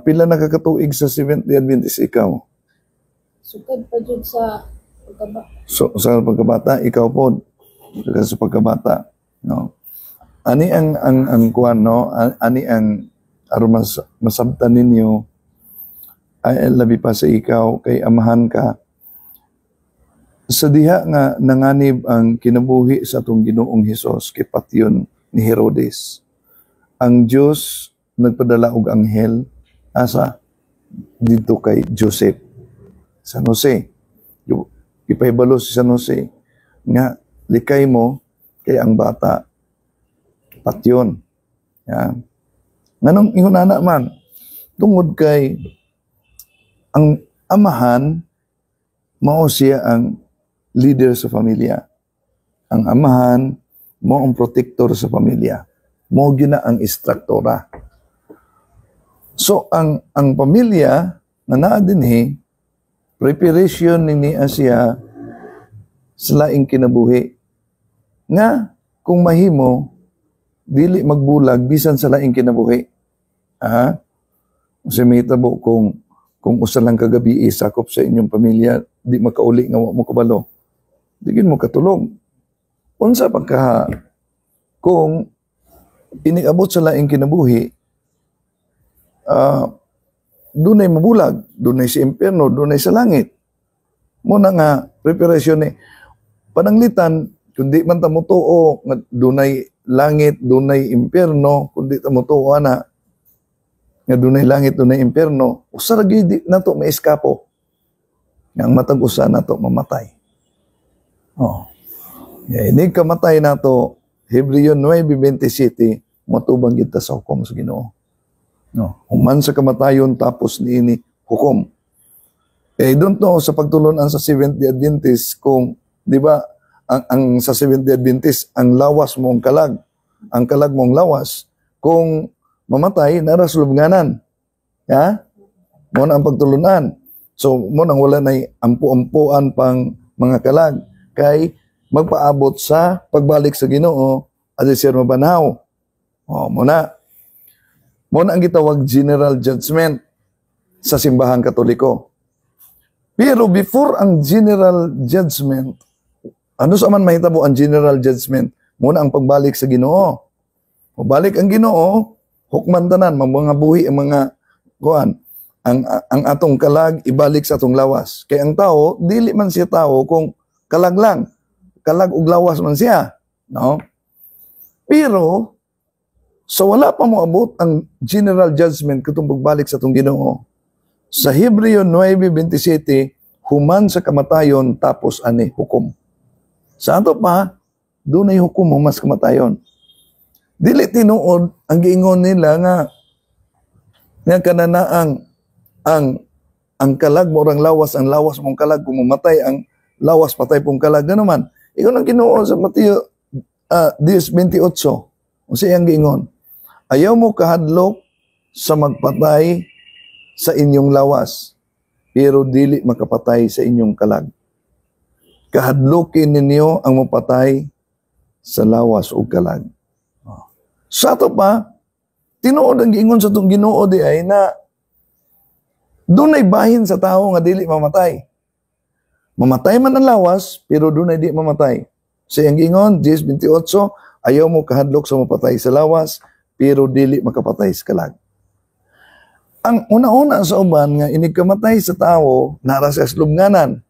pila nakakatuig sa Seventh-day Adventist ikaw? Sukad pa jud sa pagkabata. So, sa pagkabata, ikaw po. Sa pagkabata. No? Ani ang kuan, no? Ani ang aron masabtan ninyo ay labi pa sa ikaw kay amahan ka. Sa diha nga nanganib ang kinabuhi sa atong Ginoong Hesus kay patyon ni Herodes. Ang Diyos nagpadala og anghel asa dito kay Joseph. San Jose. Ipahibalo si San Jose nga likay mo kay ang bata patyon. Yan. Nganong ihunana man tungod kay ang amahan mao siya ang leader sa pamilya. Ang amahan mo ang protector sa pamilya. Mo gina ang instruktora. So ang pamilya na naa dinhi preparation ni Asia sa laing kinabuhi. Nga kung mahimo dili magbulag bisan sa laing kinabuhi. Kasi may tabo kung usa lang kagabi sakop sa inyong pamilya, di makauli nga wa mo kabalo. Digin mo katulog. Unsa pagka kung iniabot sa laing kinabuhi, dunay mabulag, dunay sa impyerno, dunay sa langit. Muna nga preparasyon ni pananglitan kundi man ta motuo nga dunay langit, dunay impyerno, kundi ta motuo ana nga dunay langit, dunay impyerno, usa ra gyud nato maiskapo. Nga ang matag usa nato mamatay. Ini kamatay nato Hebreo 9:27 matubang kita sa hukom sa Ginoo. Human sa kamatayon tapos niini hukom. Don't know sa pagtulunan sa Seventh-day Adventist kung di ba ang sa Seventh-day Adventist ang lawas mong kalag, ang kalag mong lawas kung mamatay nara sulubnganan. Mo na ang pagtulunan. So mo nang wala nay ampu-ampuan pang mga kalag kay magpaabot sa pagbalik sa Ginoo at sir mabanaw. Muna ang gitawag general judgment sa simbahang Katoliko. Pero before ang general judgment, ano sa man mahitabo ang general judgment? Muna ang pagbalik sa Ginoo. Pabalik ang Ginoo, hukman tanan, mga buhi ang mga kuan. Ang atong kalag ibalik sa atong lawas. Kay ang tao, dili man siya tao kung kalag lang. Kalag ug lawas man siya, no? Pero so wala pa mo abot ang general judgment katong pagbalik sa atong Ginoo. Sa Hebreo 9:27, human sa kamatayon tapos ani hukom. Sa ato pa, dunay hukom humas kamatayon. Dili tinuod ang giingon nila nga kananaang ang kalag mo orang lawas, ang lawas mong kalag kung mamatay ang lawas patay pong kalag naman. Ikaw nang Ginoo sa Mateo 10:28. Unsa iyang giingon? Ayaw mo kahadlok sa magpatay sa inyong lawas, pero dili makapatay sa inyong kalag. Kahadlokin ninyo ang mapatay sa lawas o kalag. Sa ato pa, tinuod ang giingon sa itong Ginoo di ay na dunay bahin sa tao nga dili mamatay. Mamatay man ang lawas, pero dunay di mamatay. Sa iyang giingon, 10:28, ayaw mo kahadlok sa mapatay sa lawas, pero dili makapatay sa kalag. Ang una-una sa uban nga inigkamatay sa tao, nara sa slubnganan.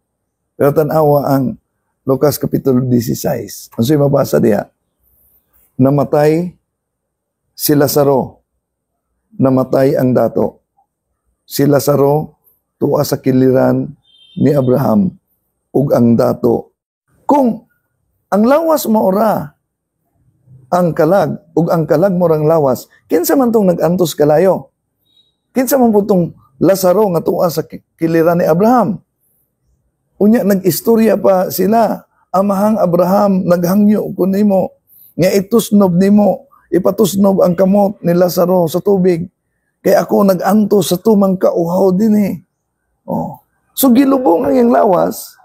Pero tanawa ang Lucas Kapitulo 16. Ano siya mabasa diya? Namatay si Lazaro. Namatay ang dato. Si Lazaro, tuwa sa kiliran ni Abraham, ug ang dato. Kung ang lawas maora, ang kalag, ug ang kalag morang lawas, kinsa man tong nag-antos kalayo? Kinsa man po tong Lazaro nga tuwa sa kiliran ni Abraham? Unya nag-istorya pa sila, amahang Abraham, naghangyo ko nimo, nga itusnob nimo, ipatusnob ang kamot ni Lazaro sa tubig. Kaya ako nag-antos sa tumang kauhaw din . So gilubong ang iyang lawas,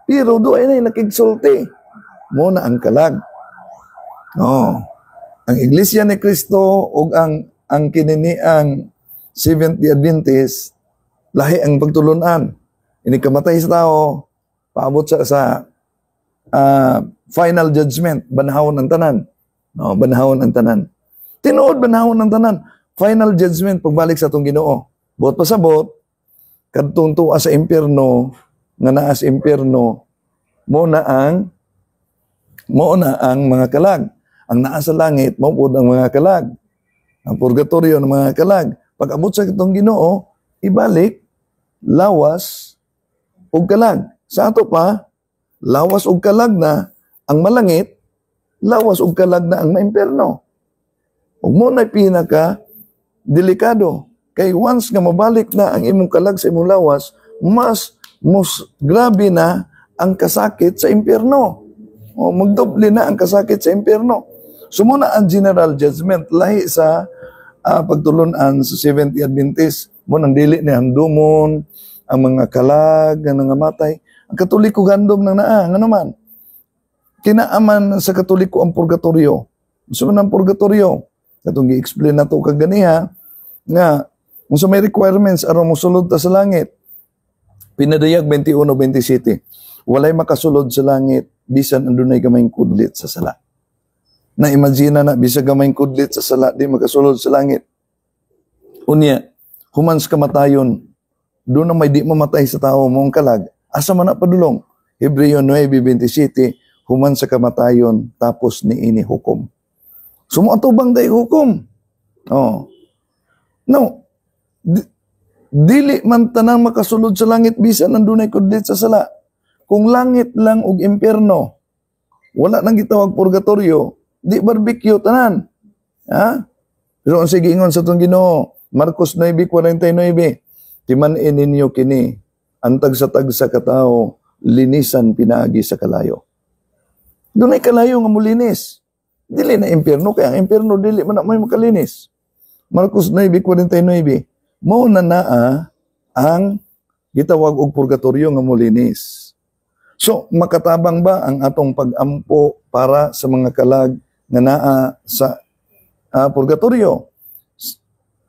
pero doon ay nakigsulti. Muna ang kalag. Ang Iglesia ni Cristo ug ang kininiang Seventh-day Adventist, lahi ang pagtulunan. Ini kamatay sa tao, paabot sa final judgment, banahon ang tanan. No, banahon ang tanan. Tinuod banahon ang tanan. Final judgment pagbalik sa atong Ginoo. Buot pasabot, kadtong tuwa sa impierno, nga naa sa impierno, mo na ang mga kalag. Ang naa sa langit, mao pud ang mga kalag. Ang purgatorio ng mga kalag. Pag abot sa itong Ginoo, ibalik, lawas, ug kalag. Sa ato pa, lawas ug kalag na ang malangit, lawas ug kalag na ang maimpierno. Ug mo na pinaka delikado. Kay once nga mabalik na ang imong kalag sa imong lawas, mas grabe na ang kasakit sa impierno. O magdoble na ang kasakit sa impierno. Sumuna ang general judgment lahi sa pagtulunan sa Seventh-day Adventist. Mo nang dili ni handumon ang mga kalag nga nangamatay. Ang Katoliko gandom nang naa nga naman. Kinaaman sa Katoliko ang purgatorio. So ang purgatorio, katong gi-explain nato kag ganiha nga kung sa may requirements aron mosulod ta sa langit. Pinadayag 21-27. Walay makasulod sa langit bisan andunay gamayng kudlit sa sala. Na-imagine na bisan gamayng kudlit sa sala di makasulod sa langit. Unya, human sa kamatayon, doon na may di mamatay sa tao mong kalag, asa man na padulong. Hebreo 9:27, human sa kamatayon, tapos ni ini hukom. Sumuatubang day hukom. Oh. No. Dili man tanang makasulod sa langit bisan nandunay kudlit sa sala. Kung langit lang og impierno, wala nang gitawag purgatorio, di barbecue tanan. Ha? Pero ang sige ingon sa tong Ginoo, Marcos 9:49, timan-in ninyo kini, antag sa tagsa katao, linisan pinaagi sa kalayo. Dunay kalayo nga mulinis. Dili na impierno, kaya ang impierno dili man na may makalinis. Marcos 9:49, mao na naa ang gitawag og purgatorio nga mulinis. So, makatabang ba ang atong pag-ampo para sa mga kalag nga naa sa purgatorio?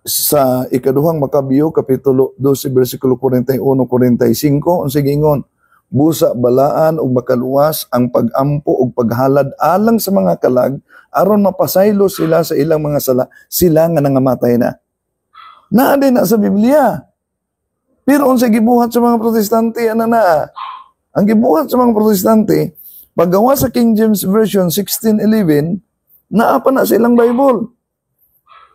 Sa ikaduhang Makabeo, Kapitulo 12, versikulo 41-45, ang sigingon, busa balaan ug makaluwas ang pag-ampo ug paghalad alang sa mga kalag aron mapasaylo sila sa ilang mga sala, sila nga nangamatay na. Naa din na sa Biblia. Pero unsa gibuhat sa mga protestante ana naa? Ang gibuhat sa mga protestante, paggawa sa King James Version 1611, naa pa na sa ilang Bible.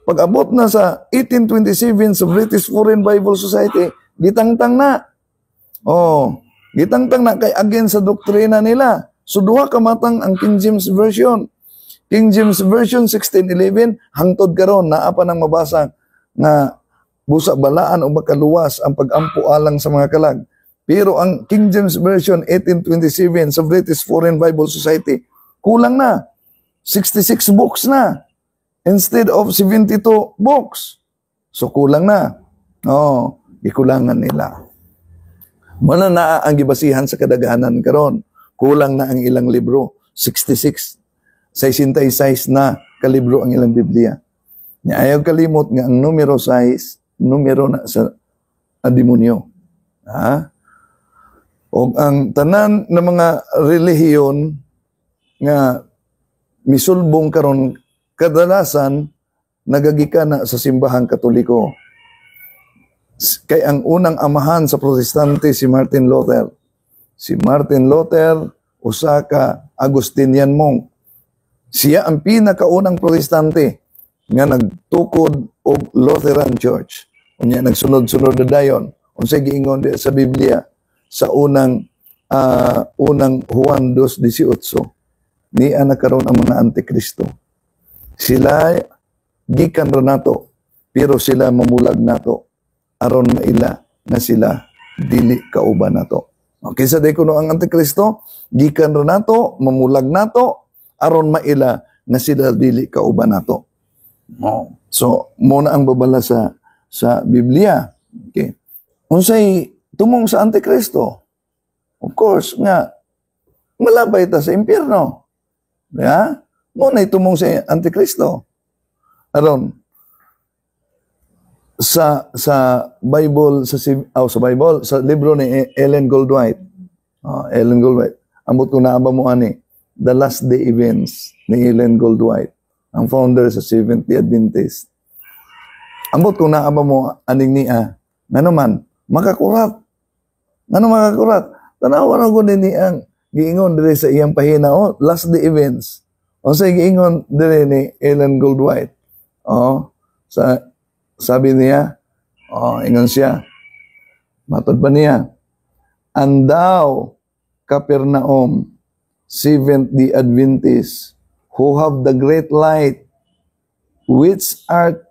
Pag-abot na sa 1827 sa British Foreign Bible Society, gitangtang na. Oh, gitangtang na kay against sa doktrina nila. So duha ka matang ang King James Version. King James Version 1611 hangtod karon naa pa nang mabasa nga busa balaan o makaluwas ang pag-ampo alang sa mga kalag. Pero ang King James Version 1827 sa British Foreign Bible Society kulang na. 66 books na instead of 72 books. So kulang na. Oh, ikulangan nila. Muna na ang gibasihan sa kadaghanan karon. Kulang na ang ilang libro. 66. 66 na kalibro ang ilang Biblia. Ayaw kalimot nga ang numero 6, numero na sa demonyo. Ha? O ang tanan ng mga relihiyon nga misulbong karon kadalasan nagagikan na sa simbahang Katoliko. Kay ang unang amahan sa protestante si Martin Luther. Si Martin Luther, usa ka Agustinian monk. Siya ang pinakaunang protestante nga nagtukod og Lutheran Church. Unya nagsunod-sunod na dayon. Unsay giingon di sa Biblia sa unang Juan 2:18. Niya nakaroon ang mga antikristo. Sila gikan ra nato, pero sila mamulag nato aron maila na sila dili kauban nato. Okay, sa day kuno ang antikristo, gikan ra nato, mamulag nato aron maila na sila dili kauban nato. So, muna ang babala sa Biblia. Okay. Unsay tumong sa antikristo? Of course, nga, malabay ta sa impyerno. Yeah? Muna tumong sa antikristo. Aron, sa Bible sa Bible sa libro ni Ellen Goldwhite. Ellen Goldwhite. Ambot ko naaba mo ani The Last Day Events ni Ellen Goldwhite, ang founder sa Seventh-day Adventist. Ambot ko naaba mo aning niya ngano man makakurat. Ngano makakurat? Tanawa ra gud ni ang giingon diri sa iyang pahina Last Day Events. O sa giingon diri ni Ellen Goldwhite. Sabi niya, ingon siya, matod pa niya, and thou, Capernaum, Seventh-day Adventist, who have the great light, which art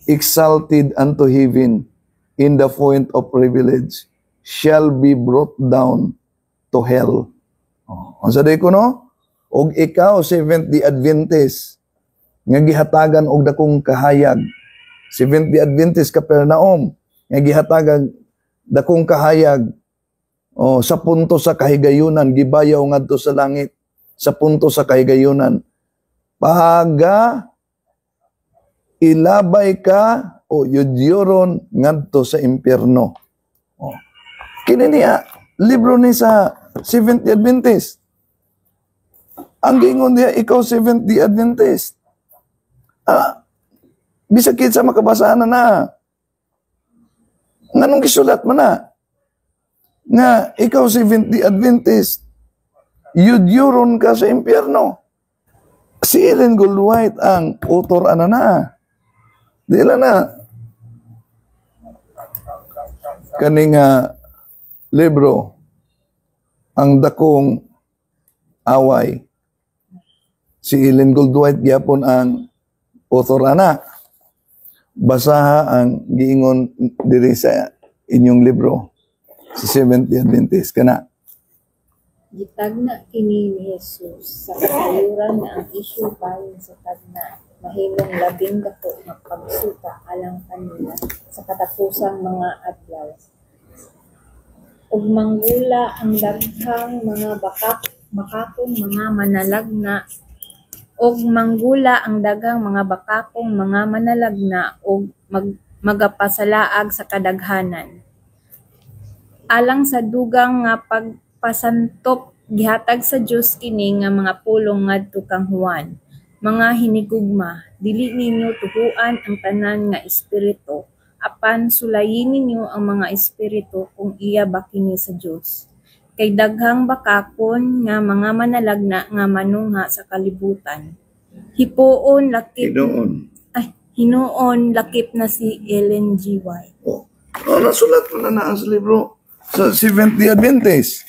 exalted unto heaven in the point of privilege, shall be brought down to hell. Ang saday ko no? Og ikaw, Seventh-day Adventist, nga gihatagan og dakong kahayag, Seventh-day Adventist Capernaum, nga gihatagan dakong kahayag, sa punto sa kahigayunan, gibayaw ngadto sa langit, sa punto sa kahigayunan. Paga ilabay ka o yudyuron ngadto sa impyerno. Kini niya, libro ni sa Seventh-day Adventist. Ang gingon niya, ikaw Seventh-day Adventist. Bisag sa makabasaan na. Nganong gisulat mo na? Nga, ikaw Seventh-day Adventist, yudyuron ka sa impyerno. Si Ellen Goldwhite ang author na. Dila na. Kaning libro, ang dakong away. Si Ellen Goldwhite gyapon ang author ana. Basaha ang giingon diri sa inyong libro sa Seventh-day Adventist kana. Gitagna kini ni Jesus sa kasayuran na ang isyu bahin sa tagna mahimong labing dako nga pagsuta alang kanila sa katapusang mga adlaw. Ug manggula ang daghang mga bakakong mga manalagna og manggula ang daghang mga bakakong mga manalagna og magapasalaag sa kadaghanan. Alang sa dugang nga pagpasantop gihatag sa Dios kini nga mga pulong ngadto kang Juan. Mga hinigugma, dili ninyo tuhuan ang tanan nga espiritu, apan sulayin ninyo ang mga espiritu kung iya ba kini sa Dios. Kay daghang bakakon nga mga manalagna nga manungha sa kalibutan. Hinuon lakip na si Ellen G. White. Nasulat mo na sa libro sa Seventh-day Adventist.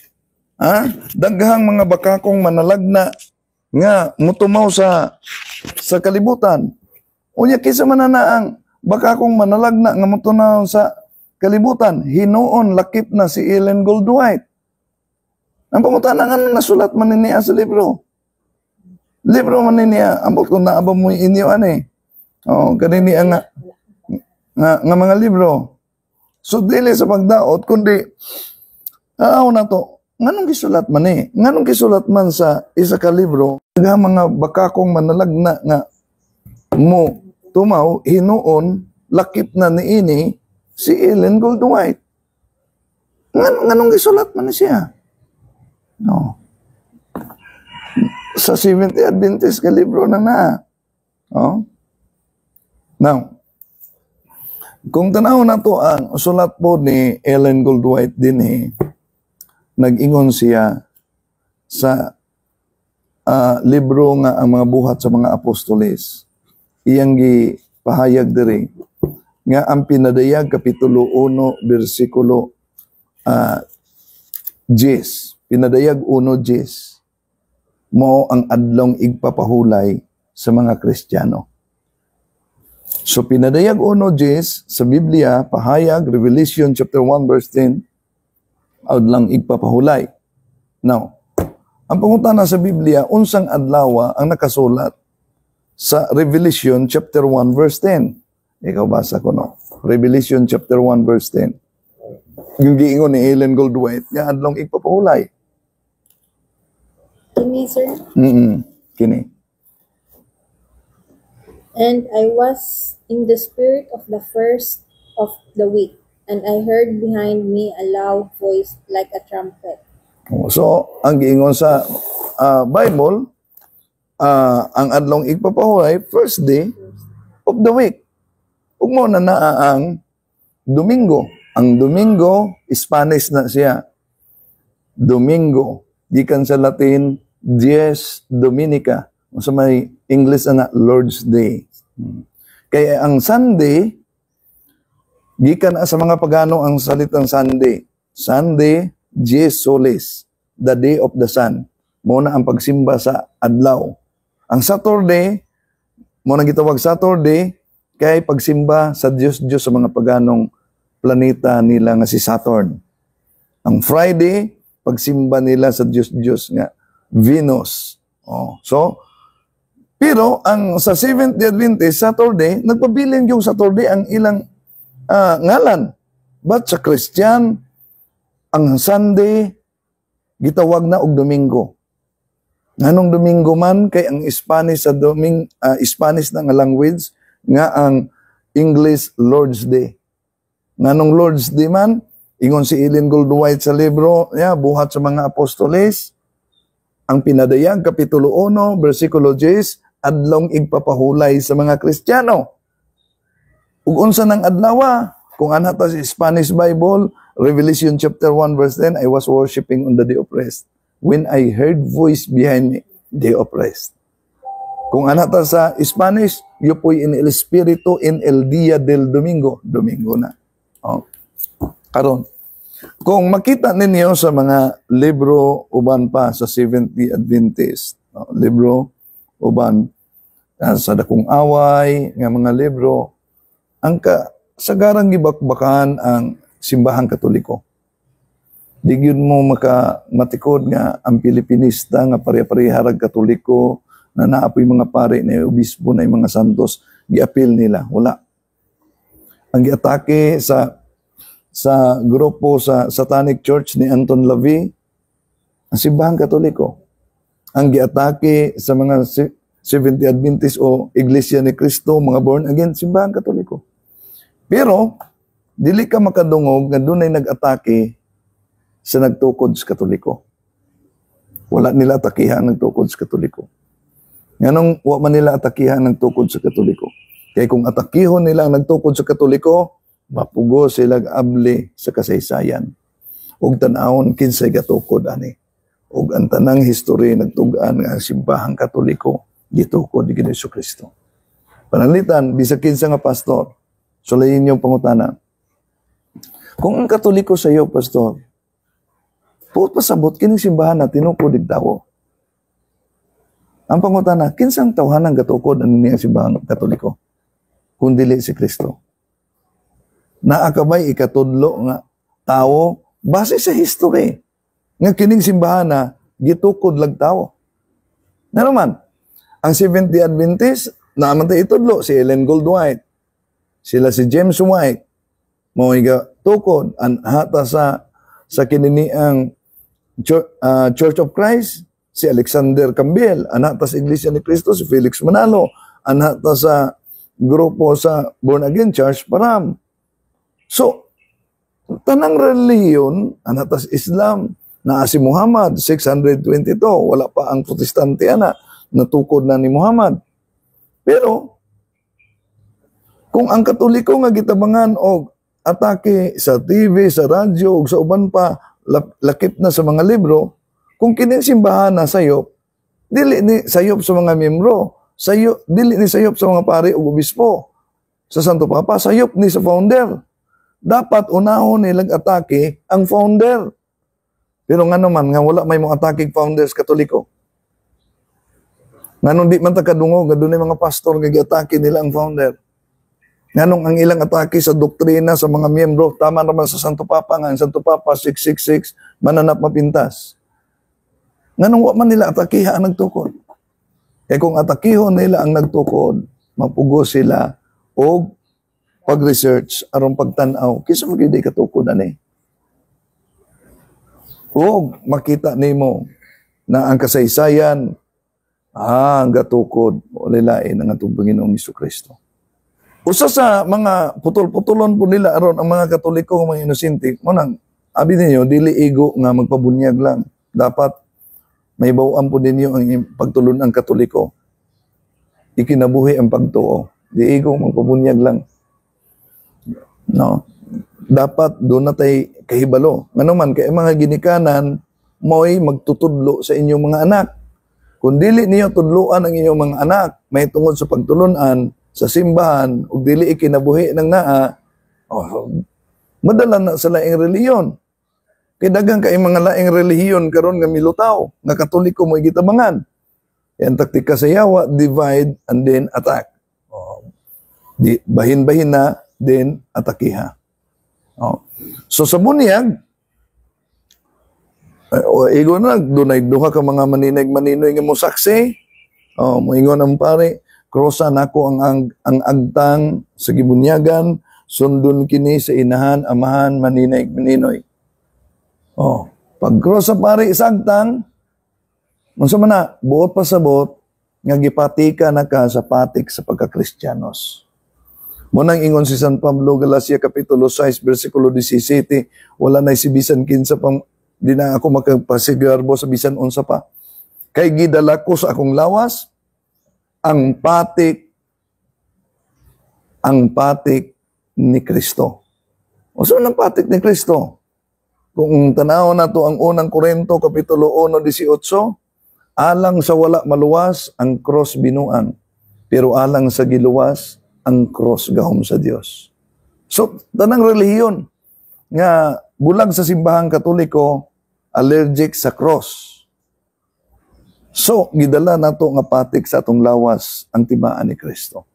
Daghang mga bakakong manalagna nga mutumaw sa kalibutan. Unya kisa man na ang bakakong manalagna nga mutumaw sa kalibutan. Hinuon lakip na si Ellen Goldwhite. Ang pangutana nga nasulat man niya sa libro. Libro man niya, ambot ko na abang mo inyo kanini nga mga libro. So dili sa pagdaot kundi na to. Nganong gisulat man Nganong gisulat man sa isa ka libro nga mga bakakong manalagna nga mo tumaw hinuon lakip na niini si Ellen Goldwhite. Nganong gisulat man siya? No. Sa Seventh-day Adventist ka libro na. Now, kung tanaw na to ang sulat po ni Ellen Goldwhite din nag-ingon siya sa libro nga ang mga buhat sa mga apostoles. Iyang gipahayag diri nga ang pinadayag kapitulo 1 bersikulo 10. Pinadayag 1:10 mo ang adlong igpapahulay sa mga Kristiyano. So pinadayag 1:10 sa Biblia, pahayag, Revelation chapter 1 verse 10, adlang igpapahulay. Now, ang pangutana sa Biblia, unsang adlaw ang nakasulat sa Revelation chapter 1 verse 10. Ikaw basa ko no. Revelation chapter 1 verse 10. Yung giingon ni Ellen Goldwhite, nga adlong igpapahulay. Kini, sir? Kini. And I was in the spirit of the first of the week, and I heard behind me a loud voice like a trumpet. So, ang giingon sa Bible, ang adlong igpapahulay, first day of the week. Ug mo na ang Domingo. Ang Domingo, Spanish na siya. Domingo. Gikan sa Latin, Dies Dominica. Sa may English na Lord's Day. Kaya ang Sunday, gikan sa mga pagano ang salitang Sunday. Sunday, Dies Solis, the day of the sun. Muna ang pagsimba sa adlaw. Ang Saturday, muna gitawag Saturday, kay pagsimba sa Diyos-Diyos sa mga paganong planeta nila nga si Saturn. Ang Friday, pagsimba nila sa Diyos-Diyos nga Venus. Pero ang sa Seventh-day Adventist, Saturday, nagpabiling yung Saturday ang ilang ngalan. But sa Christian, ang Sunday, gitawag na og Domingo. Nganong Domingo man, kay ang Spanish sa Spanish na nga language, nga ang English Lord's Day. Nganong Lord's Day man, ingon si Ellen Goldwhite sa libro, Buhat sa mga Apostoles, ang pinadayag, Kapitulo 1, versikulo 10, adlong igpapahulay sa mga Kristiyano. Ug unsa nang adlaw, kung ana ta sa Spanish Bible, Revelation chapter 1 verse 10, I was worshiping on the day of rest. When I heard voice behind me, day of rest. Kung ana ta sa Spanish, yo poy en el espíritu en el día del domingo. Domingo na. Karon, kung makita ninyo sa mga libro uban pa sa Seventh-day Adventist, libro uban sa Dakong Away, nga mga libro, ang sagarang gibakbakan ang simbahang Katoliko. Di gyud mo matikod nga ang Pilipinista nga pare-pareharag Katoliko na naapoy mga pare na obispo na mga santos, giapil nila. Wala. Ang giatake sa grupo sa Satanic Church ni Anton LaVey, ang simbahang Katoliko. Ang giatake sa mga Seventh-day Adventist o Iglesia ni Cristo, mga born again, simbahang Katoliko. Pero, dili ka makadungog nga dunay nag-atake sa nagtukod sa Katoliko. Wala nila atakihan ng nagtukod sa Katoliko. Nganong wa man nila atakihan ng nagtukod sa Katoliko. Kaya kung atakihon nila ang nagtukod sa Katoliko, mapugo sila abli sa kasaysayan. Ug tan-awon kinsay gatukod ani. Ug ang tanang history nagtug-an nga simbahang Katoliko gitukod ni Hesus Kristo. Panalitan bisag kinsa nga pastor, sulayin yung pangutana. Kung ang Katoliko sa iyo, pastor, puot pasabot kining simbahan na tinukod ig tawo. Ang pangutana, kinsang tawhanang gatukod ani niya simbahang Katoliko? Kung dili si Kristo. Naakabay ikatudlo nga tawo base sa history nga kining simbahan na gitukod lag tawo. Naman, ang Seventh-day Adventist naman tayo itudlo si Ellen Goldwhite, sila si James White, mo iga tukod an hata sa kininiang Church of Christ, si Alexander Campbell, anata sa Iglesia ni Cristo, si Felix Manalo, anata sa grupo sa Born Again Church, Param. So, tanang reliyon, anata sa Islam, na si Muhammad, 622, wala pa ang Protestante natukod na ni Muhammad. Pero, kung ang Katoliko nga gitabangan og atake sa TV, sa radyo, ug sa uban pa, lakip na sa mga libro, kung kining simbahan na sayop, dili ni sayop sa mga miyembro, dili ni sayop sa mga pare ug obispo. Sa Santo Papa, sayop ni sa founder. Dapat unahon nilang atake ang founder. Pero nga naman, nga wala may mga atake founders Katoliko. Nganong di man ta kadungog, nga dunay mga pastor nga giatake nila ang founder. Nganong ang ilang atake sa doktrina sa mga miyembro, tama naman sa Santo Papa nga, ang Santo Papa 666, mananap mapintas. Nganong wa man nila atakiha ang nagtukod. Kaya kung atakihon nila ang nagtukod, mapugo sila o pag-research aron pagtan-aw, kisa mo gyud katukod ani. O makita nimo na ang kasaysayan Ang gatukod, walilain ang atong Panginoong Jesucristo. Usa sa mga putol-putulon po nila aron ang mga Katoliko, mga inosente, munang abi ninyo dili igo nga magpabunyag lang. Dapat may bawaan po ninyo ang pagtulon ang Katoliko. Ikinabuhi ang pagtuo. Di igo magpabunyag lang. No. Dapat doon na tayo kahibalo. Nga naman, kay mga ginikanan, mo'y magtutudlo sa inyong mga anak. Kung dili niyo tudluan ang inyong mga anak, may tungod sa pagtulunan, sa simbahan, o dili ikinabuhi ng naa, madala na sa laing reliyon. Kaya dagang kay mga laing relihiyon karon nga milutaw, nga Katoliko mo gitabangan. Yan taktika sa yawa, divide and then attack. Bahin-bahin na, then atakiha. So sa bunyag, igo na, dunay duha ka mga maninay-maninoy nga mo saksi. Moingon ang pare, krosan ako ang agtang sa gibunyagan, sundon kini sa inahan, amahan, maninay-maninoy. Pag krosa pare sa agtang, unsa man na, buot pa sa buot, nga gipatika na ka sa patik sa pagka-Kristyanos. Munang ingon si San Pablo, Galacia Kapitulo 6, versikulo 17, wala na si bisan kinsa pang di na ako makapasigarbo sa bisan unsa pa. Kay gidala ko sa akong lawas, ang patik ni Kristo. O saan ang patik ni Kristo? Kung tanaw na to ang unang Korinto, Kapitulo 1:18, alang sa wala maluwas, ang cross binuang. Pero alang sa giluwas, ang cross gahom sa Dios. So, tanang relihiyon nga bulag sa simbahang Katoliko, allergic sa cross. So, gidala nato nga patik sa atong lawas ang tibaan ni Kristo.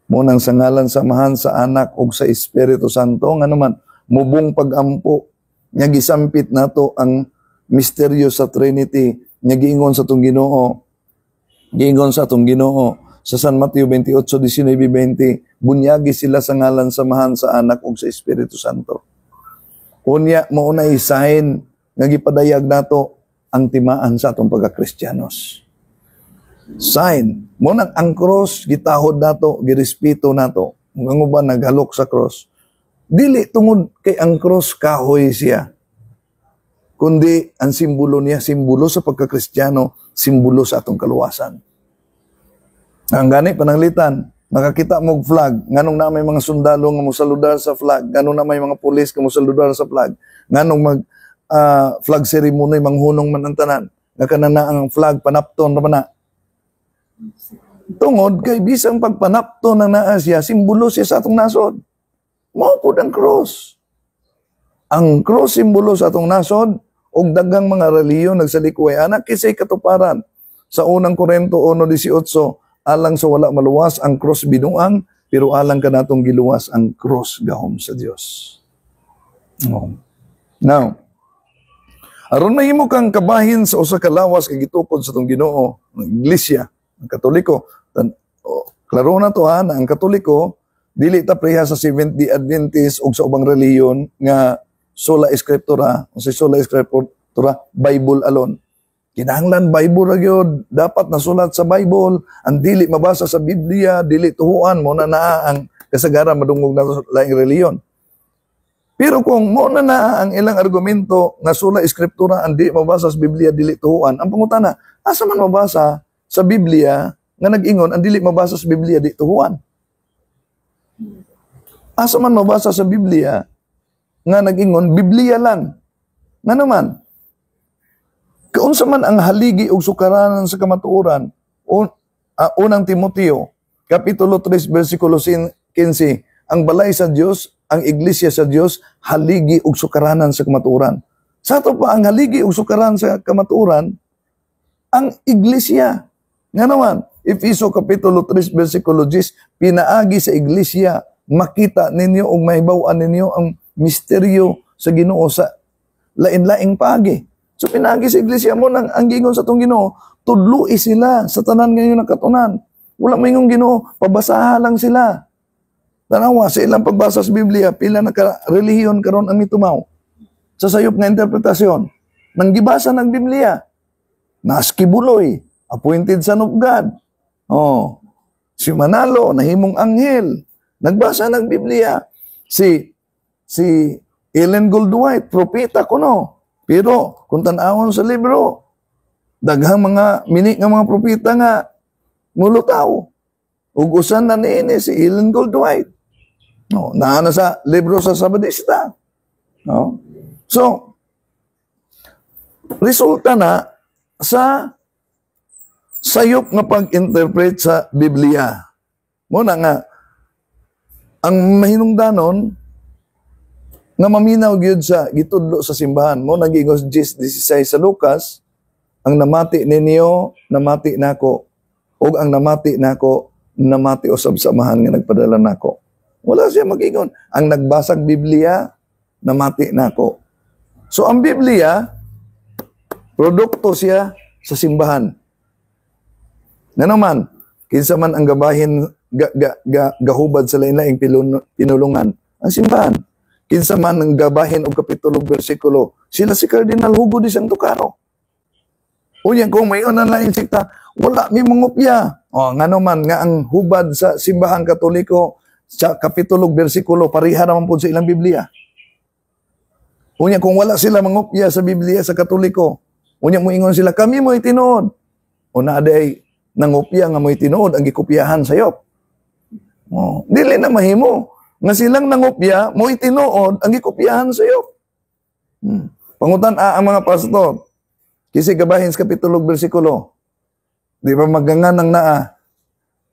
Munang sa ngalan samahan sa Anak ug sa Espiritu Santo, nga naman mubong pagampo nga gisampit nato ang misteryo sa Trinity, nga giingon sa atong Ginoo. Giingon sa atong Ginoo sa San Mateo 28:19-20, bunyagi sila sa ngalan samahan sa Anak ug sa Espiritu Santo. Unya mao na sign nga gipadayag nato ang timaan sa atong pagka-Kristiyanos. Sign. Munang ang cross, gitahod nato, girespeto nato. Ang uban naghalok sa cross. Dili tungod kay ang cross kahoy siya. Kundi ang simbolo niya, simbolo sa pagka-Kristiyano, simbolo sa atong kaluwasan. Ang gani pananglitan, makakita mo flag, nganong na may mga sundalo nga mosaludar sa flag, nganong na may mga pulis nga mosaludar sa flag, nganong flag ceremony manghunong man ang tanan, nga kanana ang flag panapton ra na. Tungod kay bisang pagpanapton ng naa siya, simbolo siya sa atong nasod. Mao pud ang cross. Ang cross simbolo sa atong nasod, ug daghang mga relihiyon nagsalikuy anak kisay katuparan. Sa unang Korinto 1:18, alang sa wala maluwas ang cross binuang, pero alang kanatong giluwas ang cross gahom sa Dios. Now, aron mahimo kang kabahin sa usa ka lawas kay gitukod sa atong Ginoo, ang iglesia, ang Katoliko. Klaro na to na ang Katoliko dili ta preha sa Seventh-day Adventist ug sa ubang relihiyon nga sola escritura, o sa sola escritura Bible alone. Kinahanglan Bible ra gyud, dapat nasulat sa Bible, ang dili mabasa sa Biblia, dili tuhuan mo na ang kasagaran madungog na laing relihiyon. Pero kung mo na ang ilang argumento nga sola escritura ang di mabasa sa Biblia dili tuhuan, ang pangutana, asa man mabasa sa Biblia nga nag-ingon ang dili mabasa sa Biblia di tuhuan? Asa man mabasa sa Biblia nga nag-ingon Biblia lang? Nga naman, kaunsa man ang haligi ug sukaranan sa kamatuoran, unang Timoteo, Kapitulo 3, versikulo 15, ang balay sa Dios, ang iglesia sa Dios, haligi ug sukaranan sa kamatuoran. Sa ato pa ang haligi ug sukaranan sa kamatuoran, ang iglesia. Nga naman, Efeso Kapitulo 3, versikulo 10, pinaagi sa iglesia, makita ninyo ug mahibaw-an ninyo ang misteryo sa Ginoo sa lain-laing paagi. So pinagi sa iglesia mo nang ang gingon sa atong Ginoo, tudloi sila sa tanan ngayon ng katunan. Wala mayong Ginoo, pabasahan lang sila. Tanawa sa ilang pagbasa sa Biblia, pila na relihiyon karon ang mitumaw. Sa sayop nga interpretasyon, nang gibasa ng Biblia, naskibuloy, appointed son of God. Oh, si Manalo, nahimong anghel. Nagbasa ng Biblia. Si Ellen Goldwhite, propeta kuno. Pero, kung tanawon sa libro, daghang mga mini nga mga propeta nga mulutaw. Ugusan na niini si Ellen Goldwhite. No, naana sa libro sa Sabadista. No? So, resulta na sa sayop nga pag-interpret sa Biblia. Muna nga, ang mahinungdanon nga maminaw gyud sa gitudlo sa simbahan mo nagingos 16 sa Lucas, ang namati ninyo namati nako, ug ang namati nako namati usab sa amahan nga nagpadala nako. Wala siya magingon. Ang nagbasag Biblia namati nako. So ang Biblia produkto siya sa simbahan. Nga naman, kinsa man ang gabahin gahubad sa lain-laing pinulungan, ang simbahan. Kinsa man ang gabahin og kapitulo bersikulo, sila si Cardinal Hugo de Santo Caro. Unya kung may unan lain sikta, wala mi mangopya. O ngano man nga ang hubad sa simbahan Katoliko sa kapitulo bersikulo pareha naman pud sa ilang Biblia. Unya kung wala sila mangopya sa Biblia sa Katoliko, unya moingon sila kami mo itinuod. Una day nangopya nga mo'y tinuod ang gikopyahan sayop. Oh, dili na mahimo nga silang nangopya mo'y tinuod ang gikopyahan sayop. Pangutan ang mga pastor. Kasi gabahin sa kapitulo bersikulo. Di ba magangan ng naa?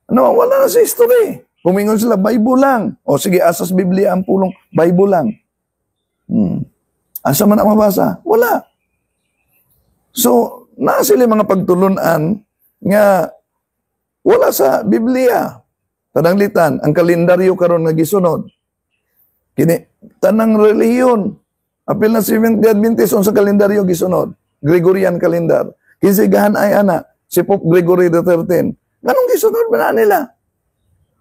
Ano, wala na sa history. Pumingon sila, Bible lang. O sige, asas Biblia ang pulong, Bible lang. Asa man ang mabasa? Wala. So, na sila mga pagtulunan nga wala sa Biblia. Pananglitan, ang kalendaryo karon nga gisunod. Kini tanang relihiyon. Apil na Seventh-day Adventist sa kalendaryo gisunod. Gregorian calendar. Kinsa gahan ay ana si Pope Gregory XIII. Ganong gisunod ba na nila?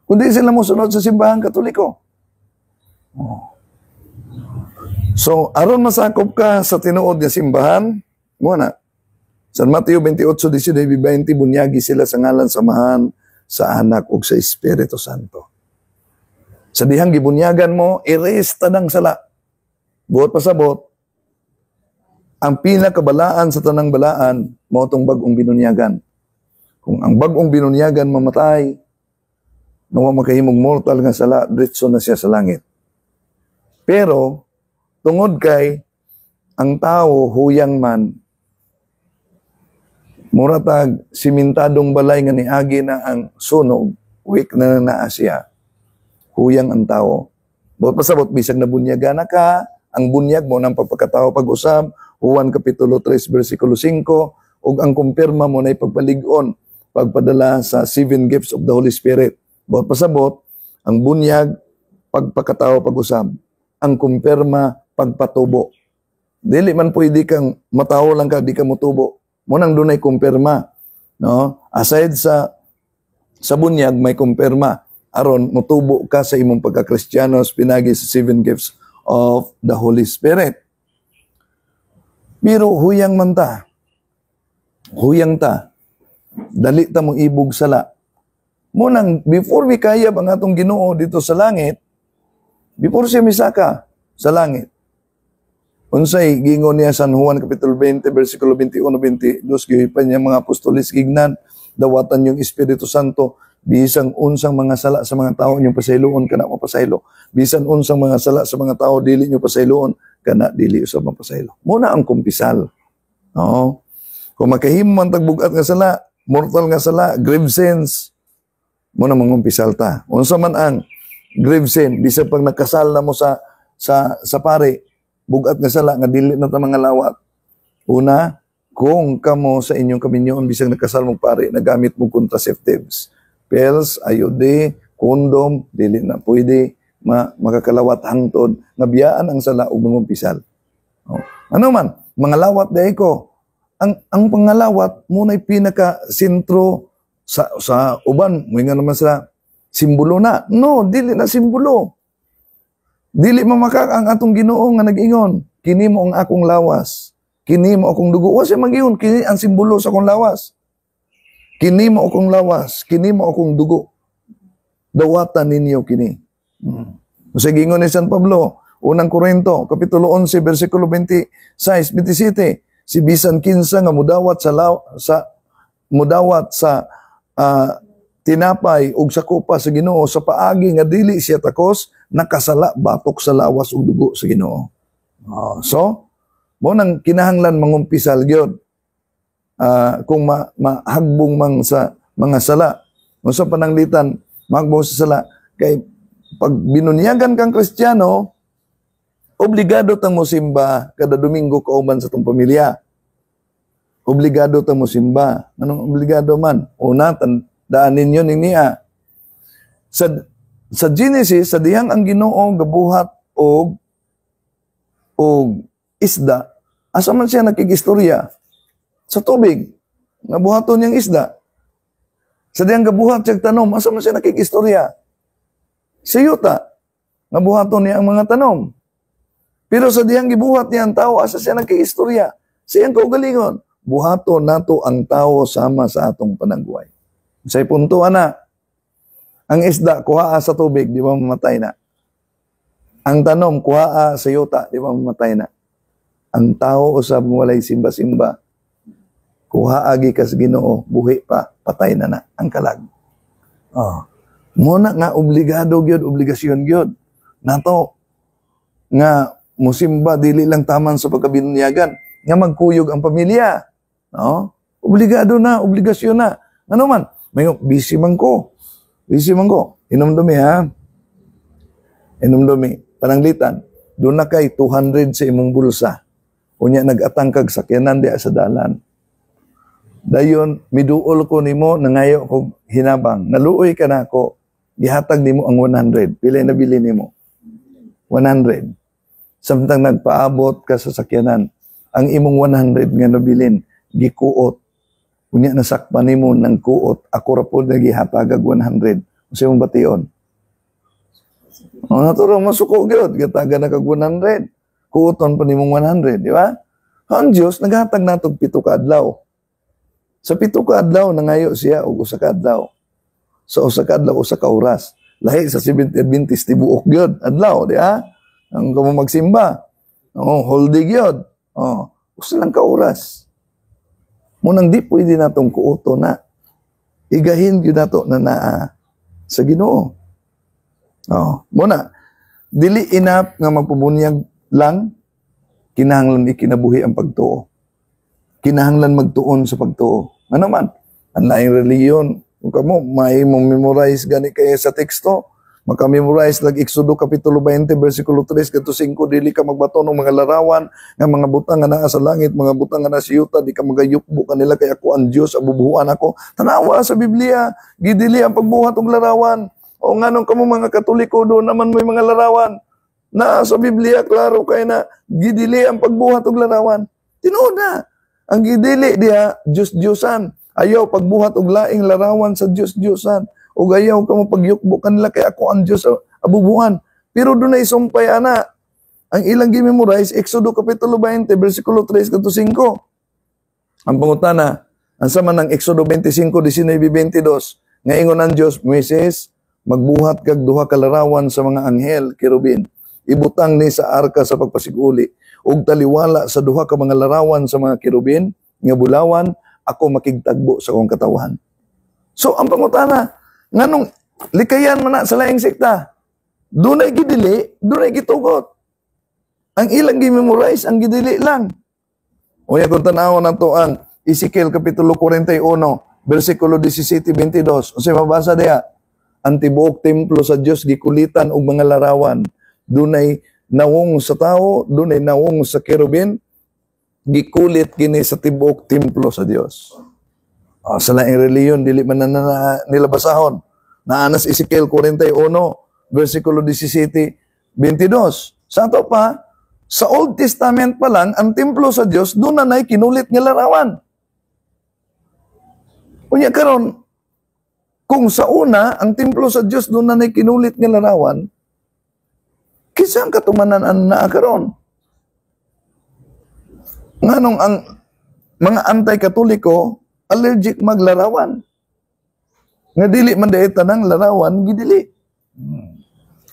Kundi sila mo sunod sa simbahan Katoliko. Oh. So, aron masakop ka sa tinuod nga simbahan, muna, San Mateo 28:19-20, bunyagi sila sa ngalan samahan sa anak ug sa Espiritu Santo. Sa dihang gibunyagan mo, erase tanang sala. Buot pasabot, ang pinakabalaan sa tanang balaan, mo itong bagong binunyagan. Kung ang bagong binunyagan mamatay, nawa makahimog mortal nga sala, diretso na siya sa langit. Pero, tungod kay, ang tao huyang man, muratag simintadong balay nga niagi na ang sunog, weak na naa siya. Huyang ang tao. Buot pasabot, bisag na bunyaga na ka, ang bunyag mo ng pagpakatao pag-usab, Juan Kapitulo 3, versikulo 5, ug ang kumpirma mo na ipagpalig-on, pagpadala sa 7 gifts of the Holy Spirit. Buot pasabot, ang bunyag, pagpakatao pag-usab, ang kumpirma, pagpatubo. Dili man pwede kang matawo lang ka, di ka mutubo. Munang dunay kumpirma, no? Aside sa bunyag may kumpirma aron motubo ka sa imong pagka-Kristiyano pinagi sa 7 gifts of the Holy Spirit. Pero huyang man ta. Huyang ta. Dali ta mong ibog sala. Munang before we kayab ang atong Ginoo dito sa langit, before siya misaka sa langit, unsay gingon niya San Juan Kapitulo 20, versikulo 21-22, gihipan niya mga apostolis gignan, dawatan yung Espiritu Santo, bisang unsang mga sala sa mga tao inyong pasayloon, kana mapasaylo. Bisan unsang mga sala sa mga tao, dili nyo pasayloon, kana dili usab mapasaylo. Muna ang kumpisal. No? Kung makahimo man tagbugat nga sala, mortal nga sala, grave sins, muna mangumpisal ta. Unsa man ang grave sin, bisan pag nakasal na mo sa pare, bugat nga sala nga dili na ta mga lawat. Una, kung kamo sa inyong kaminyoon bisang nakasal mong pare, nagamit mo contraceptives, pills, IUD, kondom, dili na pwede makakalawat hangtod, nabiyaan ang sala ug mangumpisal. Oh. Ano man, mga lawat dahi ko. Ang pangalawat muna'y pinaka sentro sa uban, mo nga naman sa simbolo na. No, dili na simbolo. Dili mamakak ang atong Ginoo nga nag-ingon, kini mo ang akong lawas, kini mo akong dugo. Wa siya mag-ingon, kini ang simbolo sa akong lawas. Kini mo akong lawas, kini mo akong dugo. Dawatan ninyo kini. Sa gingon ni San Pablo, unang Korinto, Kapitulo 11, versikulo 26, 27, si bisan kinsa nga mudawat sa tinapay ug sa kupa sa Ginoo sa paagi nga dili siya takos nakasala batok sa lawas ug dugo sa Ginoo. So, mo nang kinahanglan mangumpisal gyud. Kung mahagbong mang sa mga sala. Kung sa pananglitan, mahagbong sa sala. Kay pag binunyagan kang Kristiyano, obligado tang mo simba kada Domingo kauban sa tong pamilya. Obligado tang mo simba. Anong obligado man? Una, tandaan ninyo niya. Sa Genesis, sa dihang ang Ginoo gabuhat og isda, asa man siya nakigistorya? Sa tubig, nabuhaton niyang isda. Sa diyang gabuhat siyang tanom, asa man siya nakikistorya? Sa yuta, nabuhaton niya ang mga tanom. Pero sa diyang gibuhat niya ang tao, asa siya nakikistorya? Sa iyang kaugalingon, buhaton nato ang tao sama sa atong panagbuhay. Sa punto, ana, ang isda, kuhaa sa tubig, di ba mamatay na? Ang tanom, kuhaa sa yuta, di ba mamatay na? Ang tao, usab walay simba-simba, kuha agi kas Ginoo, buhi pa, patay na ang kalag. Muna nga obligado gyud, obligasyon gyud nato nga musimba dili lang taman sa pagkabinyagan nga magkuyog ang pamilya. No? Obligado na, obligasyon na. Ano man, may busy man ko. Inumdumi ha. Inumdumi, pananglitan. Doon na kay 200 sa imong bulsa. Unya nag-atang kag sakyanan di sa dalan. Dayon, miduol ko nimo, nangayo ko hinabang. Naluoy ka na ako, gihatag nimo ang 100. Pila na bili nimo? 100. Samtang nagpaabot ka sa sakyanan, ang imong 100 nga nabilin, gikuot. Unya nasakpan nimo ng kuot, ako ra po nagihatagag 100. Sa imong bation. Naturo, masuko gyud, gataga na kag 100. Kuoton pa nimong 100, di ba? Ang Diyos, naghatag natog 7 ka adlaw. Sa 7 ka adlaw, nangayo siya og 1 ka adlaw. Sa 1 ka adlaw, 1 ka oras. Lahi sa 70 Adventist tibuok gyud adlaw, di ha? Ang kamo magsimba. Holy gyud. Usa lang ka oras. Munang di pwede natong kuoto na. Igahin gyud nato na naa sa Ginoo. Muna, dili enough nga magpubunyag lang, kinahanglan ikinabuhi ang pagtuo. Kinahanglan magtuon sa pagtuo. Ano man, ang laing reliyon, kung kamo, may memorize gani kayo sa teksto, makamemorize lag Exodo Kapitulo 20, versikulo 3, kato 5, dili ka magbato ng mga larawan, nga mga butang nga naa sa langit, mga butang nga nasa yuta, di ka magayukbo kanila, kaya ako ang Diyos, abubuhuan ako. Tanawa sa Biblia, gidili ang pagbuhat og larawan. O nga nung kamo mga Katoliko, doon naman may mga larawan. Na sa Biblia, klaro kayo na, gidili ang pagbuhat og larawan. Tinuod na. Ang gidili diha, Diyos-Diyosan. Ayaw pagbuhat og laing larawan sa Diyos-Diyosan. O ayaw ka mo pagyukbo kanila kay ako ang Diyos abubuhan. Pero doon ay sumpay ana. Ang ilang gimemorize, Exodo Kapitulo 20, versikulo 3, kato 5. Ang pangutana, ang sama ng Exodo 25, 19, 22, nga ingon ang Diyos, Moises, magbuhat kag duha ka larawan sa mga anghel, kerubin. Ibutang ni sa arka sa pagpasiguli. Ug taliwala sa duha ka mga larawan sa mga kerubin, nga bulawan, ako makigtagbo sa akong katawan. So, ang pangutana, nganong likayan man na sa laing sekta, dunay gidili, dunay gitugot. Ang ilang gimemorize, ang gidili lang. O kung tanawon na to ang Ezekiel Kapitulo 41, versikulo 17-22. O siya mabasa diya, ang tibuok templo sa Diyos gikulitan og mga larawan. Dunay nawong sa tao, dunay nawong sa kerubin, gikulit kini sa tibuok templo sa Dios. Sa laing reliyon, dili man na nila basahon. Naanas Ezekiel 41, versikulo 17-22. Sa ato pa, sa Old Testament pa lang, ang templo sa Dios doon na nay kinulit nga larawan. Unya karon, kung sa una, ang templo sa Dios doon na nay kinulit nga larawan, kisang katumanan ang naakaroon. Nganong ang mga anti-katoliko allergic maglarawan. Nga dili man dahil tanang larawan, gidili.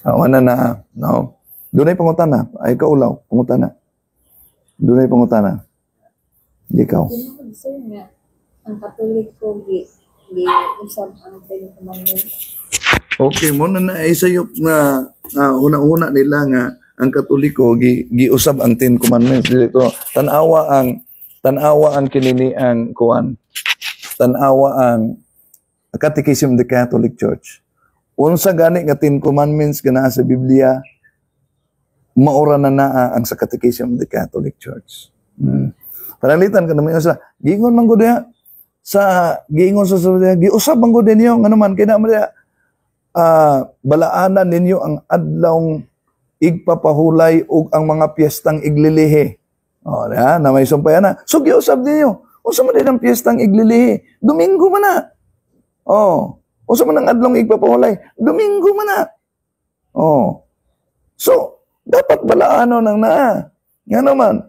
Awan na. No? Doon ay pangutana. Ay, kaulaw. Pangutana. Doon ay pangutana. Ikaw. Yun sir nga, ang Katolik ko, usab ang Ten Commandments. Okay, muna na ay sayop na una-una nila nga ang Katoliko giusab ang Ten Commandments dito. Tanawa ang kinini ang kuan. Tanawa ang Catechism of the Catholic Church. Unsa gani nga Ten Commandments kana sa Biblia, maura na naa ang sa Catechism of the Catholic Church. Panalitan ka naman sa giingon man gud sa giingon sa giusab man gud niyo nga naman kay na balaanan ninyo ang adlawng igpapahulay ug ang mga piyestang iglilihi. Na may sumpayan na. So giusab ninyo. Unsa man din ang piyestang iglilihi? Domingo man na. Unsa man ang adlong igpapahulay? Domingo man na. So dapat balaanon nang naa. Nga naman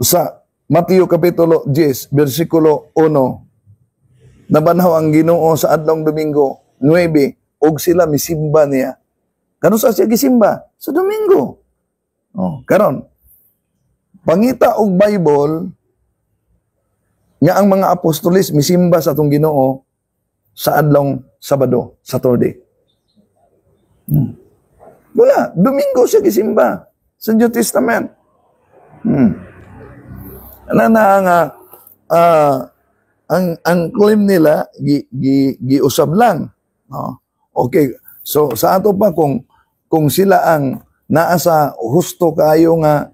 sa Mateo Kapitulo 10, versikulo 1, nabanhaw ang Ginoo sa adlong Domingo 9, og sila misimba niya. Kano sa siya gisimba? Sa Domingo. Karon, pangita og Bible, nga ang mga apostolis misimba sa atong Ginoo sa adlong Sabado, Saturday. Wala, Domingo siya gisimba sa New Testament. Ang claim nila giusab lang. Okay, so sa ato pa kung sila ang naa sa husto kayo nga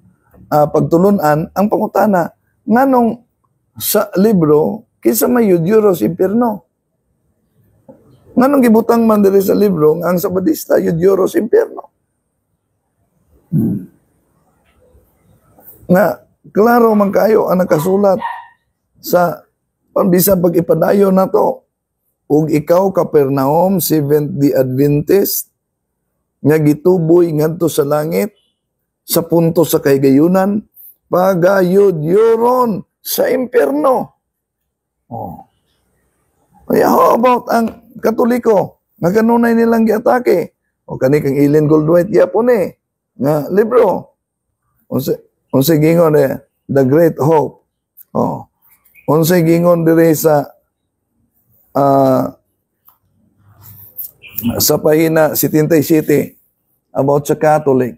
pagtulunan ang pangutana nganong sa libro kisa may Euros Impierno. Nganong gibutang man diri sa libro ang Sabadista Euros Impierno. Nga klaro man kayo ang nakasulat sa bisan pag ipadayon na to, ug ikaw Capernaum, Seventh-day Adventist, nga gituboy ngadto sa langit, sa punto sa kahigayunan, pagayod yoron sa impyerno. Kaya how about ang Katoliko? Nga kanunay nilang giatake. O kani kang Ellen Goldwhite gyapon nga libro. Unsa gingon The Great Hope. Unsay gingon dire sa pahina 77 about sa Catholic.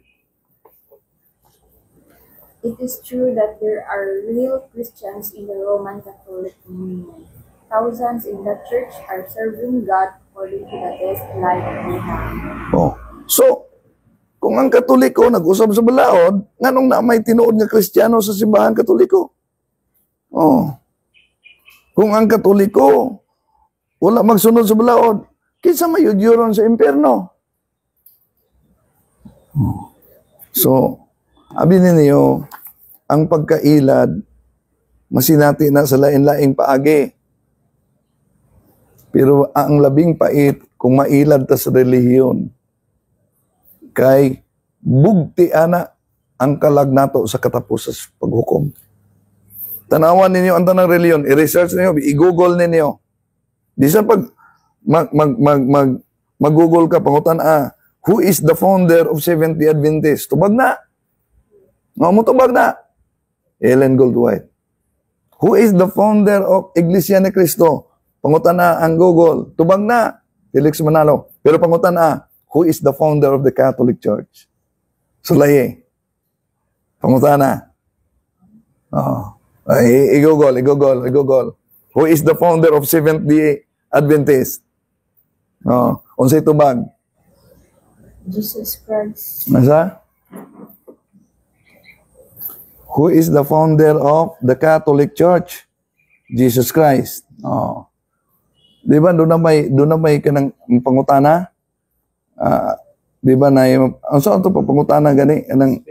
It is true that there are real Christians in the Roman Catholic Communion. Thousands in the church are serving God according to the best light we have. So, kung ang Katoliko nag-usab sa balaod, nganong na may tinuod nga Kristiyano sa simbahan Katoliko? Kung ang Katoliko wala magsunod sa balaod, kinsa mayudyuron sa impyerno? So, abi ninyo, ang pagkailad, masinati na sa lain-laing paagi. Pero ang labing pait, kung mailad ta sa relihiyon, kay bugti ana ang kalag nato sa katapos sa paghukom. Tanawan ninyo ang tanang reliyon, i-research ninyo, i-google ninyo. Di sa pag mag-google ka, pangutan, who is the founder of Seventh-day Adventist? Tubag na. Tubag na. Ellen Goldwhite. Who is the founder of Iglesia ni Cristo? Pangutan ang Google. Tubag na. Felix Manalo. Pero pangutan who is the founder of the Catholic Church? Sulaye. Pangutan I-google. Who is the founder of Seventh-day Adventist? Unsay tubag? Jesus Christ. Nasa? Who is the founder of the Catholic Church? Jesus Christ. Di ba doon na may kanang pangutana? Di ba na ang saan to pangutana gani kanang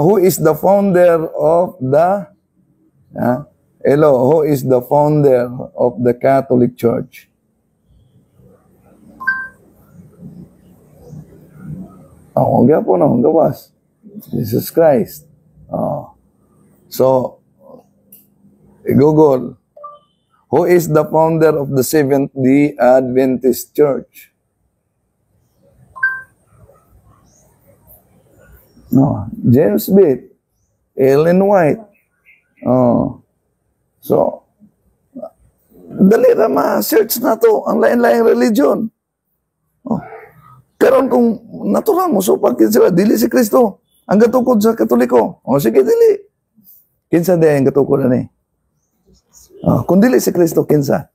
who is the founder of the who is the founder of the Catholic Church? Ang gapo na, ang gawas. Jesus Christ. So, i-google. Who is the founder of the Seventh-day Adventist Church? No, James Bate, Ellen White. Oh. So, dali ra ma-search na to ang lain-laing religion. Oh. Karon kung natural mo, so pag sila, dili si Kristo, ang gatukod sa Katoliko. O sige, dili. Kinsa di ang gatukod na oh, kung dili si Kristo, kinsa?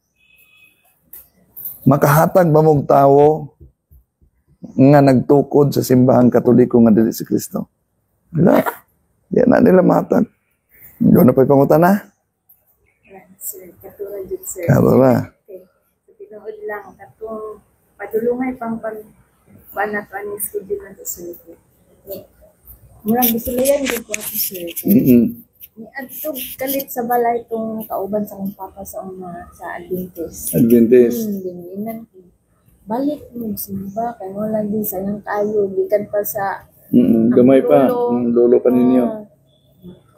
Makahatag ba mong tao nga nagtukod sa simbahang Katoliko nga dili si Kristo? Wala. Di na nila mahatag. Doon na pa'y pangutan na? Sir, katulad yun, sir. Karala. Okay. So, tinood lang, katong padulungay pang panatuan yung schedule na sir. Murang bisulayan yung ko ako, sir. Ni adto kalit sa balay itong kauban sa akong papa sa sa Adventist. Dininan ko. Balik mo simba kay mo lagi sayang kayo gikan pa sa gamay pa. Lolo pa ninyo.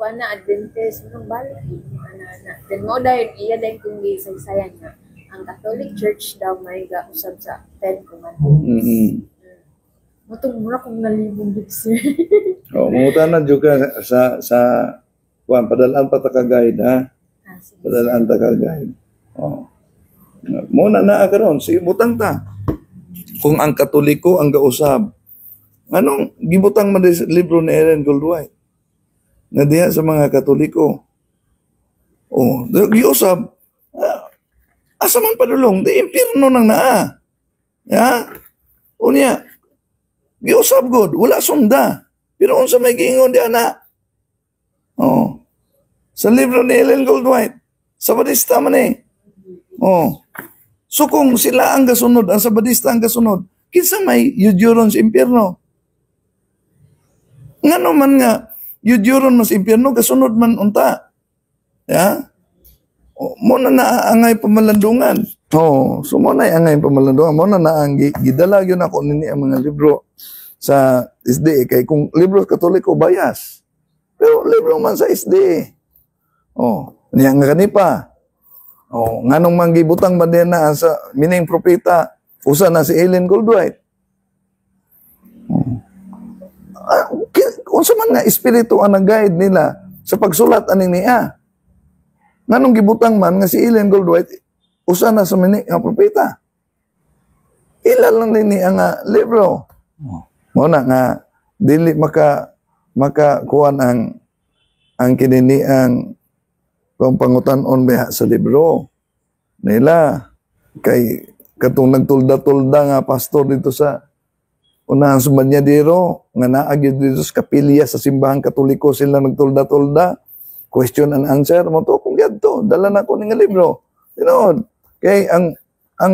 Kuan na Adventist nung balik ana. Then mo dahil iya dahil kung gisaysayan nga ang Catholic Church daw may gausab sa Ten Commandments. Mutong mura kong nalibong dito, sir. Mungutan na juga sa kuan padalaan pa ta ka guide ha. Padalaan ta ka guide. Muna na karon si butang ta. Kung ang Katoliko ang gausab, anong gibutang man sa libro ni Ellen Goldwhite? Na diha sa mga Katoliko. Giusab, asa man padulong, di impierno nang naa. Ya? Unya, giusab god, wala sunda. Pero unsa may giingon di ana? Sa libro ni Ellen Goldwhite, Sabadista man eh. So kung sila ang gasunod, ang Sabadista ang gasunod, kinsa may yudyuron sa impyerno? Ngano man nga, yudyuron mas impyerno, gasunod man unta. Ya? Muna na angay pamalandungan. So muna angay pamalandungan. Muna na ang gidalag yun ako nini ang mga libro sa SDA. Kay kung libro Katoliko, bias. Pero libro man sa SDA. Niya nga kanipa. Nganong manggibutang ba din na sa mining propeta, usa na si Ellen Goldwhite. Unsa man nga espiritu ang nag-guide nila sa pagsulat ani niya. Nganong gibutang man nga si Ellen Goldwhite, usa na sa mining propeta. Ila lang din niya nga libro. Muna nga, dili makakuan ang kinini ang kung pangutan-on beha sa libro nila. Kay katong nagtulda-tulda nga pastor dito sa unahan sa Banyadero, nga naagid dito sa kapilya sa simbahang Katoliko, sila nagtulda-tulda, question and answer, mo to kung yadto, dala na ko nga libro. Tinood, kay ang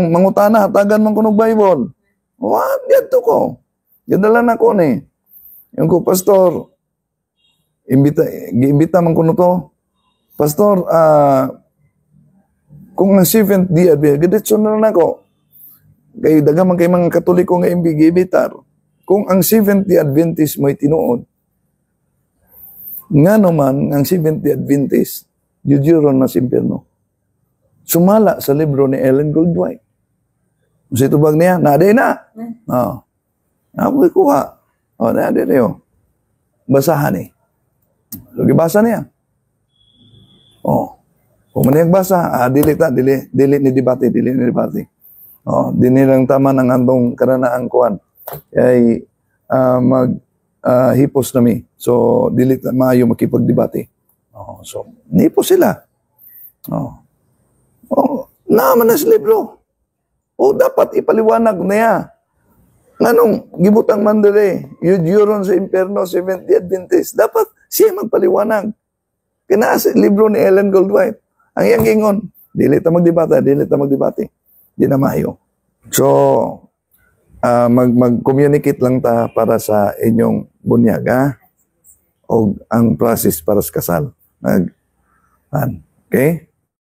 mangutana, hatagan man ko ng Bible. Yadto ko. Yadala na ko ni. Yung ko, pastor, giimbita man ko to, pastor, kung ang Seventh-day Adventist, gaditso na lang ako. Kay dagaman kay mga Katoliko nga imbigibitar. Kung ang Seventh-day Adventist mo'y tinuod, nga naman, ang Seventh-day Adventist, yudyuron na simpirno. Sumala sa libro ni Ellen Goldwhite. Sa itubag niya, naday na. Ako'y kuha. Naday na yun. Basahan eh. So, gibasa niya. Kung maniyag basa, dili ni debate. Di nilang tama ng andong karanaang kuan. Ay hipos nami. So, dili maayo makipagdebate. So, nipos sila. Naman na sa libro. Dapat ipaliwanag niya. Nganong gibutang mandali, yudyuron sa impierno, Seventh-day Adventist. Dapat siya magpaliwanag. Kinaas libro ni Ellen Goldwhite. Ang iyang gingon, dili ta magdebate. Di na maayo. So, mag-communicate lang ta para sa inyong bunyag, ha? O ang process para sa kasal. Okay?